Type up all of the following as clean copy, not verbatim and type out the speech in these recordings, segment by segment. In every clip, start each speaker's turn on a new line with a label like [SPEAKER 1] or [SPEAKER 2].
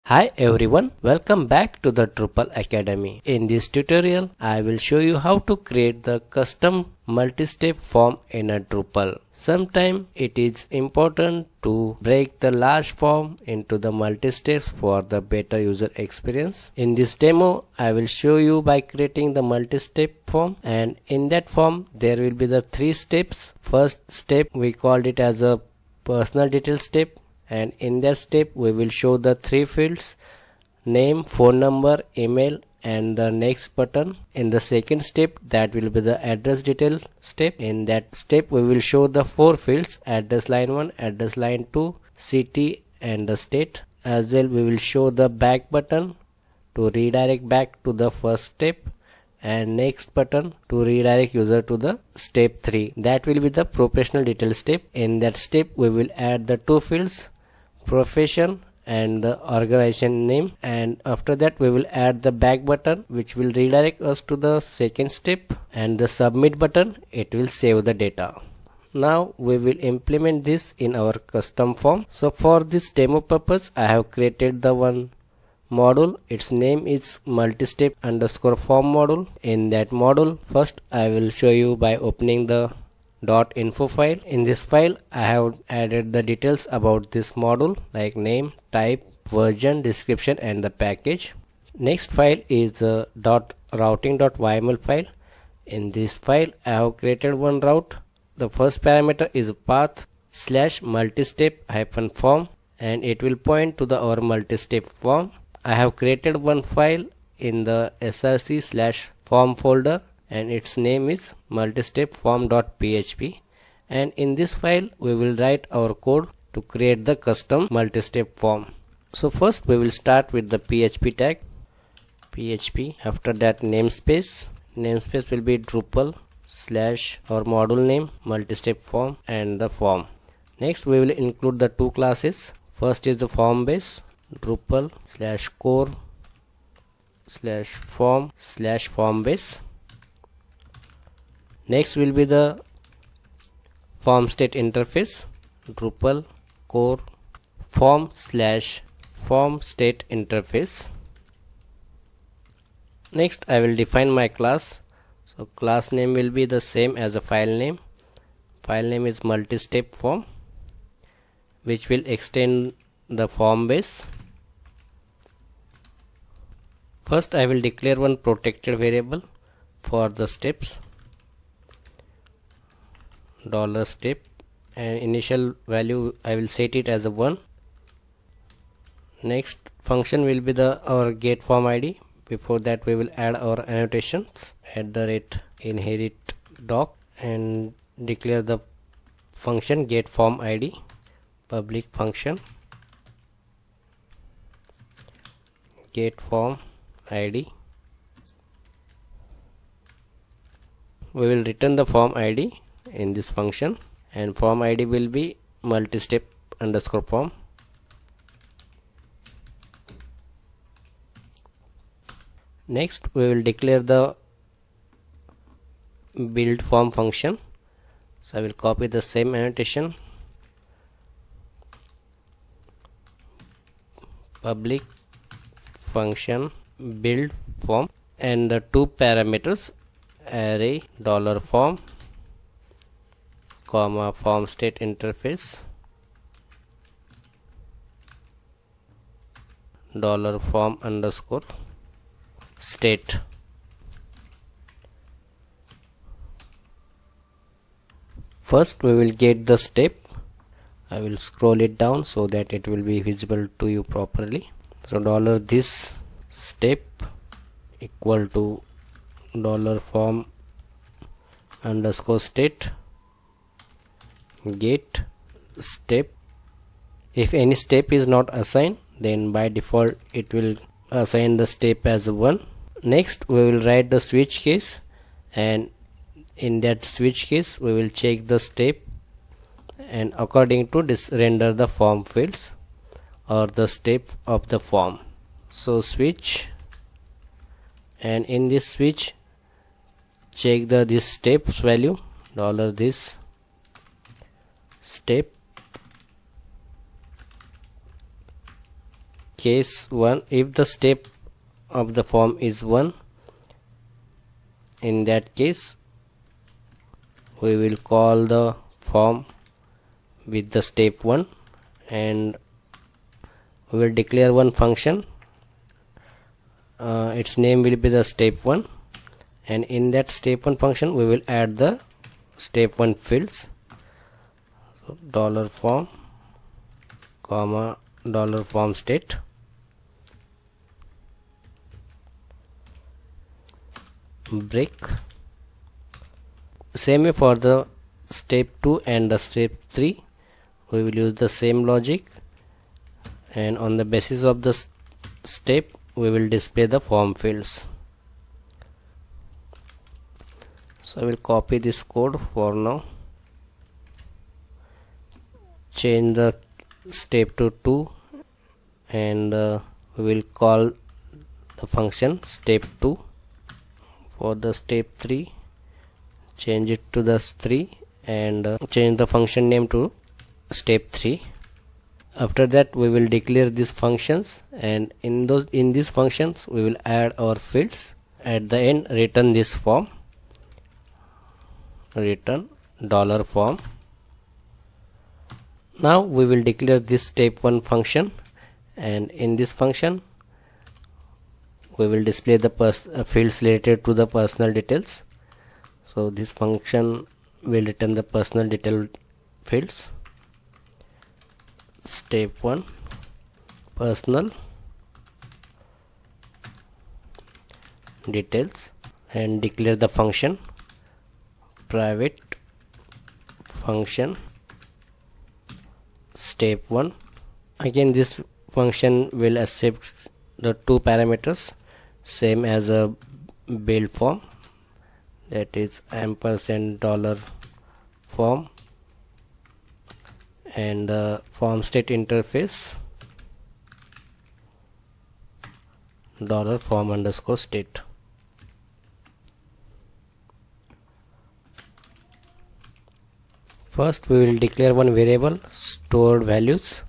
[SPEAKER 1] Hi everyone, welcome back to the Drupal Academy. In this tutorial, I will show you how to create the custom multi-step form in a Drupal. Sometimes it is important to break the large form into the multi-steps for the better user experience. In this demo, I will show you by creating the multi-step form, and in that form there will be the 3 steps. First step we called it as a personal detail step. And in that step we will show the 3 fields: name, phone number, email, and the next button. In the second step, that will be the address detail step. In that step we will show the 4 fields: address line 1, address line 2, city, and the state. As well, we will show the back button to redirect back to the first step, and next button to redirect user to the step 3. That will be the professional detail step. In that step we will add the 2 fields: profession and the organization name, and after that we will add the back button which will redirect us to the second step, and the submit button, it will save the data. Now we will implement this in our custom form. So for this demo purpose I have created the one module. Its name is multistep underscore form module. In that module, first I will show you by opening the .info file. In this file I have added the details about this module like name, type, version, description, and the package. Next file is the routing.yml file. In this file I have created one route. The first parameter is path / multistep -form, and it will point to our multistep form. I have created one file in the src/form folder, and its name is multistepform.php, and in this file we will write our code to create the custom multistep form. So first we will start with the php tag, php, after that namespace will be Drupal / our module name, multistep form, and the form. Next we will include the 2 classes. First is the form base, Drupal /core /form base. Next will be the form state interface, Drupal core form /form state interface. Next I will define my class. So class name will be the same as the file name. File name is multistep form, which will extend the form base. First I will declare one protected variable for the steps, $step, and initial value I will set it as a 1. Next function will be our get form id. Before that we will add our annotations @inherit doc, and declare the function get form id, public function get form id. We will return the form id in this function, and form id will be multistep underscore form. Next we will declare the build form function. So I will copy the same annotation, public function build form, and the 2 parameters, array $form comma form state interface $form underscore state. First we will get the step. I will scroll it down so that it will be visible to you properly. So $this step equal to $form underscore state get step. If any step is not assigned, then by default it will assign the step as 1. Next we will write the switch case, and in that switch case we will check the step, and according to this render the form fields or the step of the form. So switch, and in this switch check this steps value, $this step case 1, if the step of the form is 1, in that case we will call the form with the step 1 and we will declare one function. Its name will be the step 1, and in that step 1 function we will add the step 1 fields. So $form comma $form state, break. Same way for the step 2 and the step 3, we will use the same logic, and on the basis of the step we will display the form fields. So I will copy this code for now, change the step to 2, and we will call the function step 2. For the step 3, change it to the 3 and change the function name to step 3. After that we will declare these functions, and in these functions we will add our fields. At the end, return this form, return $form. Now we will declare this step 1 function, and in this function we will display the fields related to the personal details. So this function will return the personal detail fields. Step 1 personal details, and declare the function private function step 1. Again, this function will accept the 2 parameters same as a build form, that is ampersand $form and form state interface $form underscore state. First we will declare one variable stored values.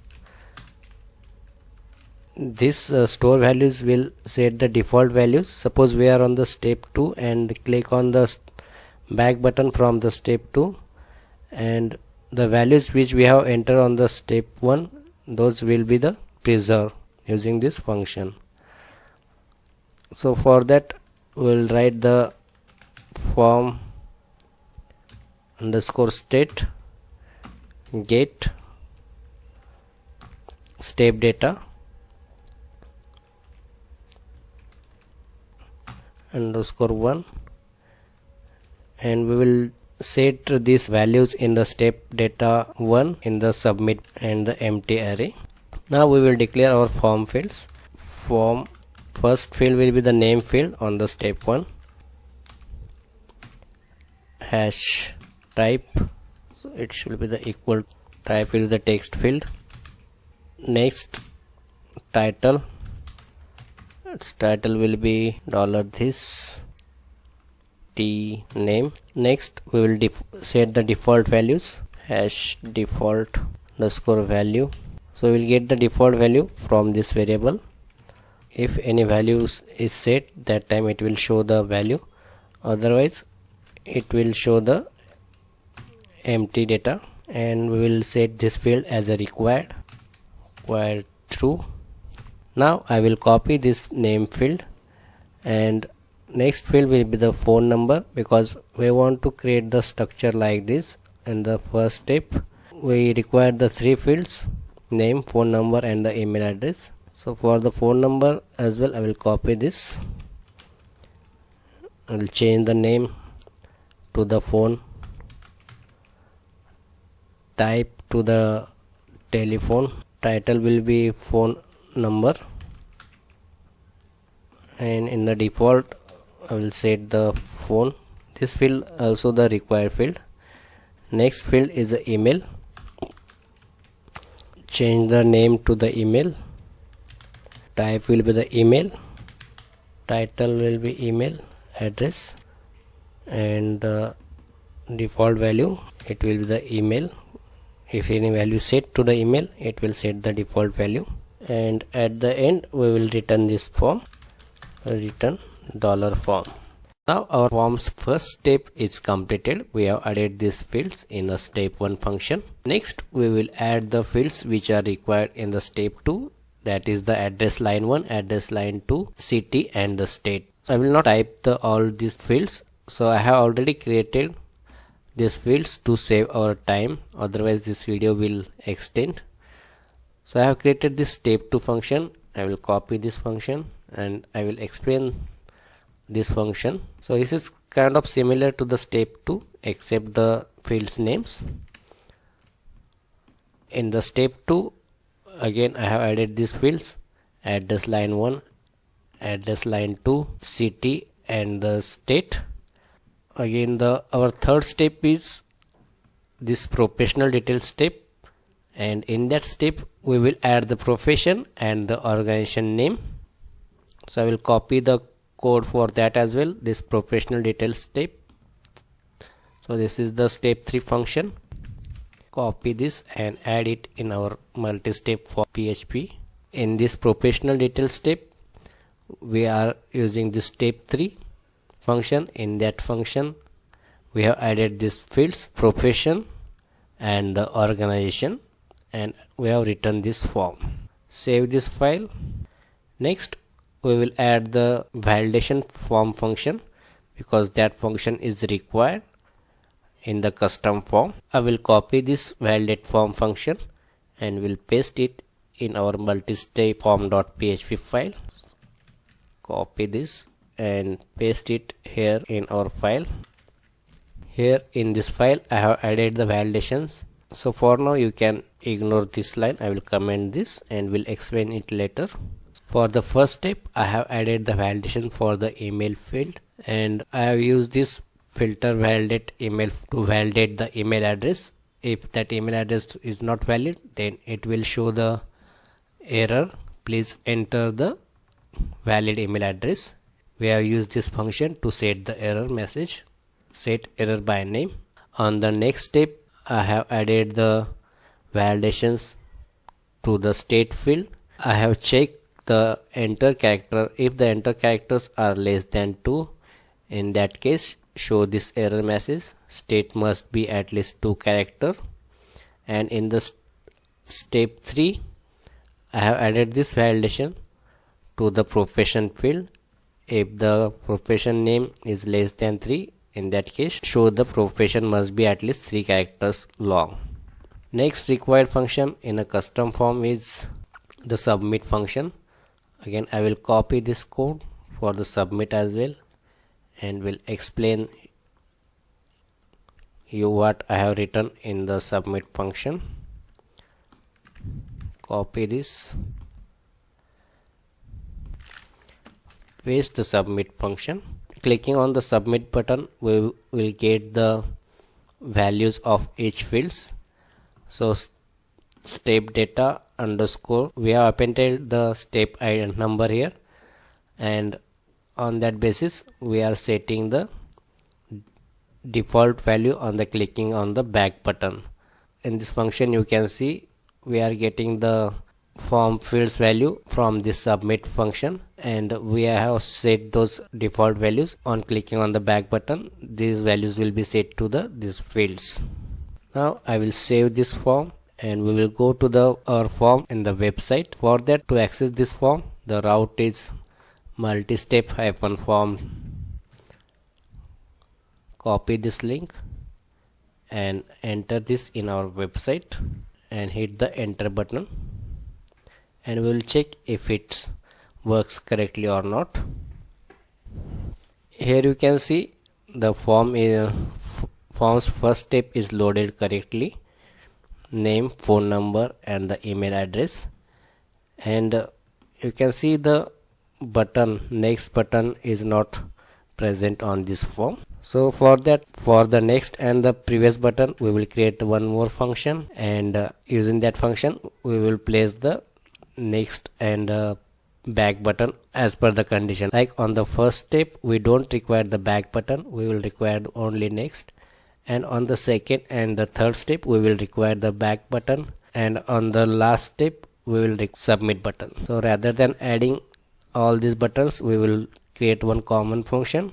[SPEAKER 1] This store values will set the default values. Suppose we are on the step 2 and click on the back button from the step 2, and the values which we have entered on the step 1, those will be the preserved using this function. So for that we will write the form underscore state get step data underscore 1, and we will set these values in the step data 1 in the submit and the empty array. Now we will declare our form fields. Form first field will be the name field on the step 1, hash type, so it should be the equal type will be the text field. Next, title, its title will be $this t name. Next we will set the default values, hash default underscore value. So we will get the default value from this variable. If any values is set, that time it will show the value, otherwise it will show the empty data. And we will set this field as a required true. Now I will copy this name field, and next field will be the phone number, because we want to create the structure like this. In the first step we require the 3 fields, name, phone number and the email address. So for the phone number as well, I will copy this. I will change the name to the phone, type to the telephone, title will be phone number, and in the default I will set the phone. This field also the required field. Next field is the email. Change the name to the email, type will be the email, title will be email address, and default value it will be the email. If any value set to the email, it will set the default value. and at the end we will return this form, return $form. Now our form's first step is completed. We have added these fields in a step 1 function. Next we will add the fields which are required in the step 2, that is the address line 1, address line 2, city and the state. I will not type all these fields, so I have already created these fields to save our time, otherwise this video will extend. So I have created this step 2 function. I will copy this function and I will explain this function. So this is kind of similar to the step 2 except the fields names. In the step 2 again I have added these fields, address line 1, address line 2, city and the state. Again our third step is this professional details step, and in that step we will add the profession and the organization name. So I will copy the code for that as well, this professional details step. So this is the step 3 function. Copy this and add it in our multi-step for PHP. In this professional details step we are using this step 3 function. In that function we have added these fields, profession and the organization, and we have written this form. Save this file. Next we will add the validation form function because that function is required in the custom form. I will copy this validate form function and will paste it in our multistep form.php file. Copy this and paste it here in our file. Here in this file I have added the validations. So for now you can ignore this line. I will comment this and will explain it later. For the first step I have added the validation for the email field, and I have used this filter validate email to validate the email address. If that email address is not valid, then it will show the error, please enter the valid email address. We have used this function to set the error message, set error by name. On the next step I have added the validations to the state field. I have checked the enter character. If the enter characters are less than 2, in that case show this error message, state must be at least 2 character. And in the step 3 I have added this validation to the profession field. If the profession name is less than 3, in that case show the profession must be at least 3 characters long. Next required function in a custom form is the submit function. Again I will copy this code for the submit as well and will explain you what I have written in the submit function. Copy this, paste the submit function. Clicking on the submit button we will get the values of each fields. So step data underscore, we have appended the step number here, and on that basis we are setting the default value on the clicking on the back button. In this function you can see we are getting the form fields value from this submit function, and we have set those default values. On clicking on the back button these values will be set to these fields. Now I will save this form and we will go to our form in the website. For that, to access this form, the route is multistep-form. Copy this link and enter this in our website and hit the enter button, and we will check if it works correctly or not. Here you can see the form's first step is loaded correctly, name, phone number and the email address, and you can see the button, next button, is not present on this form. So for that, for the next and the previous button, we will create one more function, and using that function we will place the next and back button as per the condition. Like on the first step we don't require the back button, we will require only next, and on the second and the third step we will require the back button, and on the last step we will submit button. So rather than adding all these buttons, we will create one common function,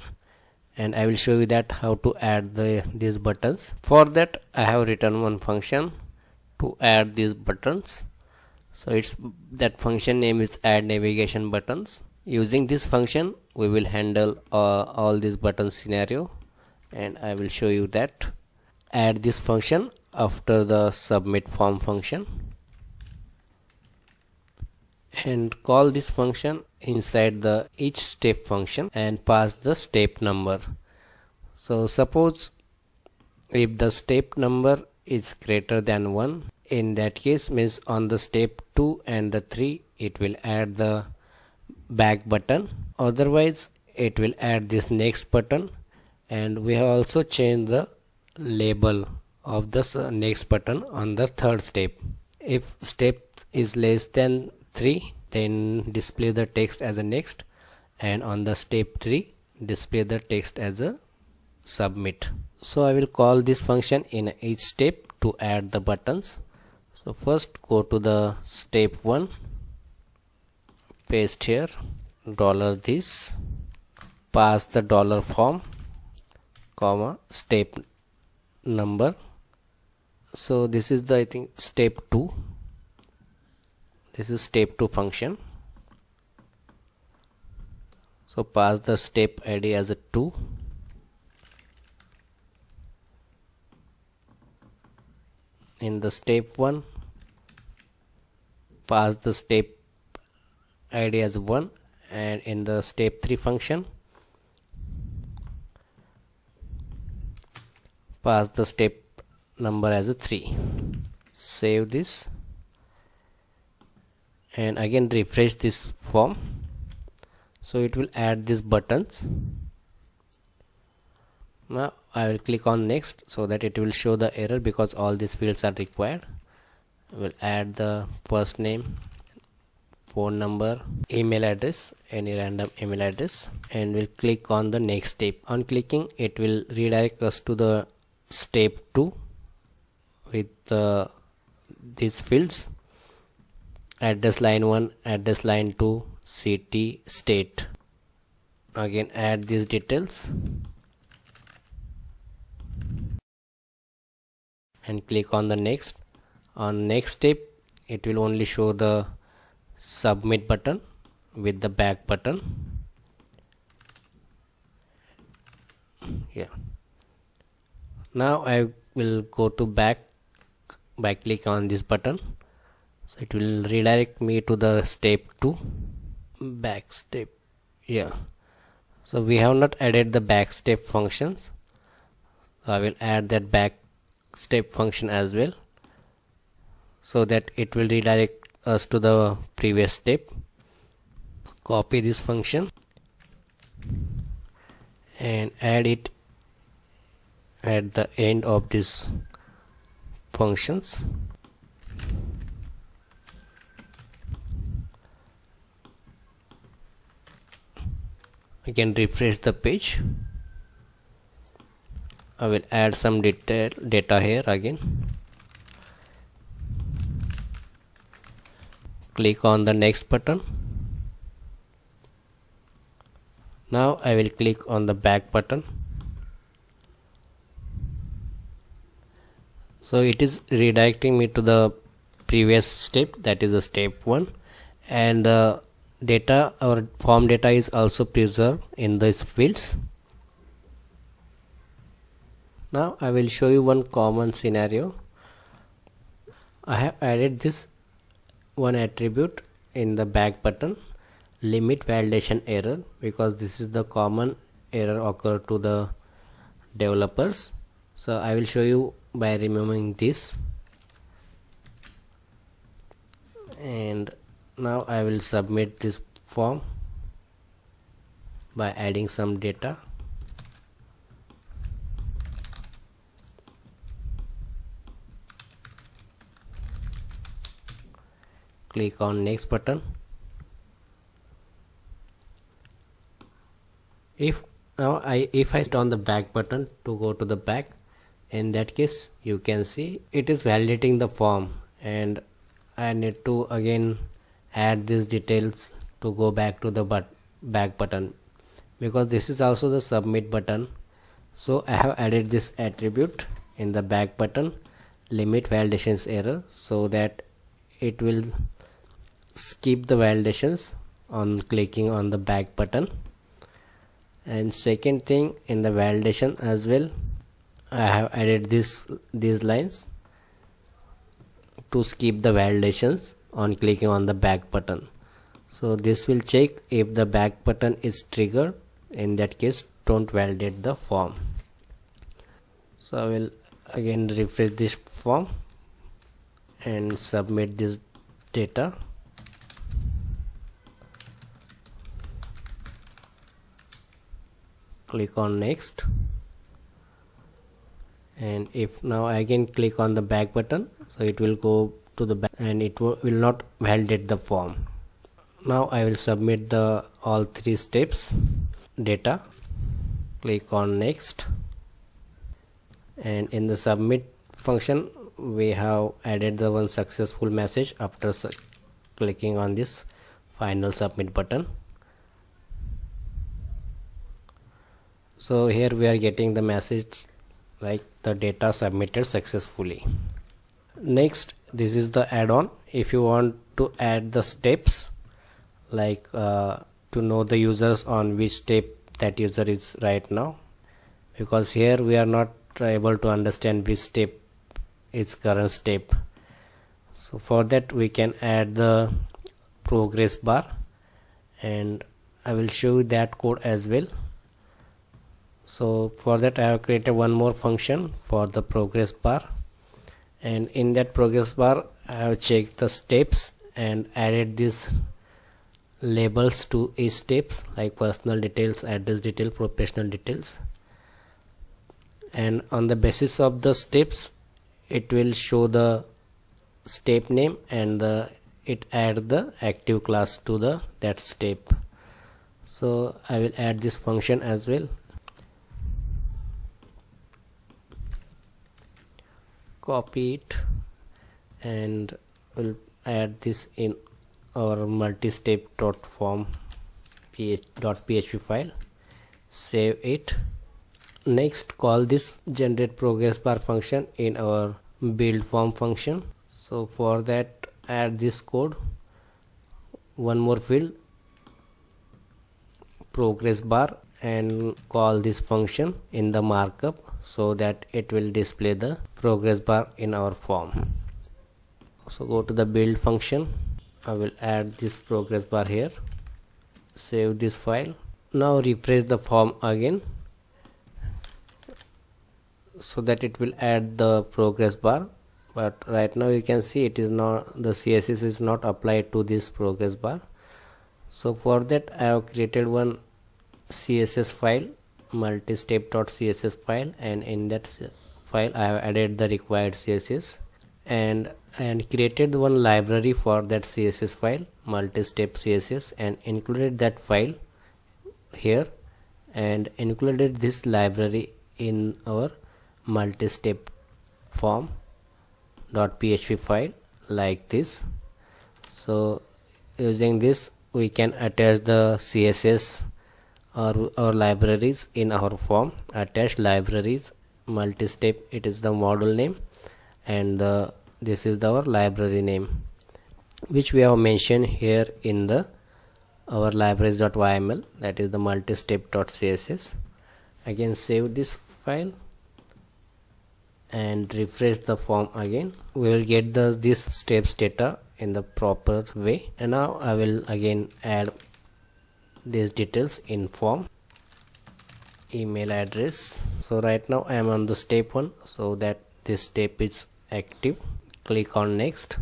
[SPEAKER 1] and I will show you that how to add these buttons. For that I have written one function to add these buttons. So it's that function name is add navigation buttons. Using this function we will handle all these buttons scenario, and I will show you that. Add this function after the submit form function, and call this function inside the each step function and pass the step number. So suppose if the step number is greater than 1, in that case means on the step 2 and the 3 it will add the back button, otherwise it will add this next button. And we have also changed the label of this next button on the third step. If step is less than 3, then display the text as a next, and on the step 3 display the text as a submit. So I will call this function in each step to add the buttons. So first go to the step 1, paste here $this, pass the $form, comma step number. So this is the I think step 2. This is step 2 function. So pass the step ID as a 2. In the step 1 pass the step ID as 1, and in the step 3 function pass the step number as a 3. Save this and again refresh this form. So it will add these buttons. Now I will click on next so that it will show the error because all these fields are required. I will add the first name, phone number, email address, any random email address, and we'll click on the next step. On clicking, it will redirect us to the step 2 with these fields: address line 1, address line 2, city, state. Again add these details and click on the next. On next step it will only show the submit button with the back button. Yeah. Now I will go to back by click on this button. So it will redirect me to the step 2, back step. Yeah. So we have not added the back step functions. I will add that back step function as well, so that it will redirect us to the previous step. Copy this function and add it at the end of these functions. I can refresh the page. I will add some data here again. Click on the next button. Now I will click on the back button. So it is redirecting me to the previous step, that is the step 1, and data or form data is also preserved in these fields. Now I will show you one common scenario. I have added this one attribute in the back button, limit validation error, because this is the common error occur to the developers. So I will show you by removing this, and now I will submit this form by adding some data. Click on next button. If I hit on the back button to go to the back, in that case you can see it is validating the form, and I need to again add these details to go back to the back button, because this is also the submit button. So I have added this attribute in the back button, limit validations error, so that it will skip the validations on clicking on the back button. And second thing, in the validation as well, I have added these lines to skip the validations on clicking on the back button. So this will check if the back button is triggered. In that case, don't validate the form. So I will again refresh this form and submit this data. Click on next, and if now I again click on the back button, so it will go to the back and it will not validate the form. Now I will submit the all three steps data. Click on next, and in the submit function we have added the one successful message after clicking on this final submit button. So here we are getting the message like the data submitted successfully. Next, this is the add-on. If you want to add the steps, like to know the users on which step that user is right now, because here we are not able to understand which step is current step. So for that we can add the progress bar, and I will show you that code as well. So for that I have created one more function for the progress bar, and in that progress bar I have checked the steps and added these labels to each steps, like personal details, address detail, professional details, and on the basis of the steps it will show the step name, and it add the active class to that step. So I will add this function as well. Copy it and we'll add this in our multistep.form.php file. Save it. Next, call this generate progress bar function in our build form function. So for that, add this code, one more field, progress bar, and call this function in the markup, so that it will display the progress bar in our form. So go to the build function. I will add this progress bar here. Save this file. Now refresh the form again, so that it will add the progress bar. But right now you can see it is not, the CSS is not applied to this progress bar. So for that I have created one CSS file, multistep.css file, and in that file I have added the required CSS and created one library for that CSS file, multistep CSS, and included that file here and included this library in our multistep form.php file like this. So using this we can attach the CSS or our libraries in our form. Attach libraries, multistep, it is the module name, and this is our library name, which we have mentioned here in the our libraries.yml, that is the multistep.css. Again save this file and refresh the form again. We will get this steps data in the proper way. And now I will again add these details in form. Email address. So right now I am on the step 1, so that this step is active. Click on next.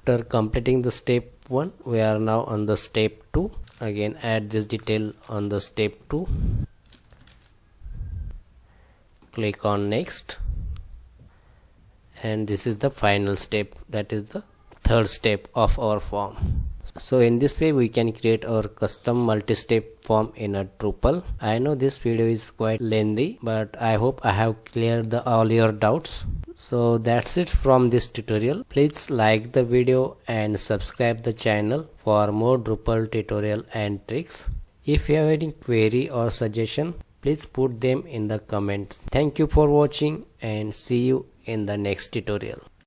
[SPEAKER 1] After completing the step 1, we are now on the step 2. Again add this detail on the step 2. Click on next, and this is the final step, that is the third step of our form. So in this way we can create our custom multi-step form in a Drupal. I know this video is quite lengthy, but I hope I have cleared all your doubts. So that's it from this tutorial. Please like the video and subscribe the channel for more Drupal tutorial and tricks. If you have any query or suggestion, please put them in the comments. Thank you for watching and see you in the next tutorial.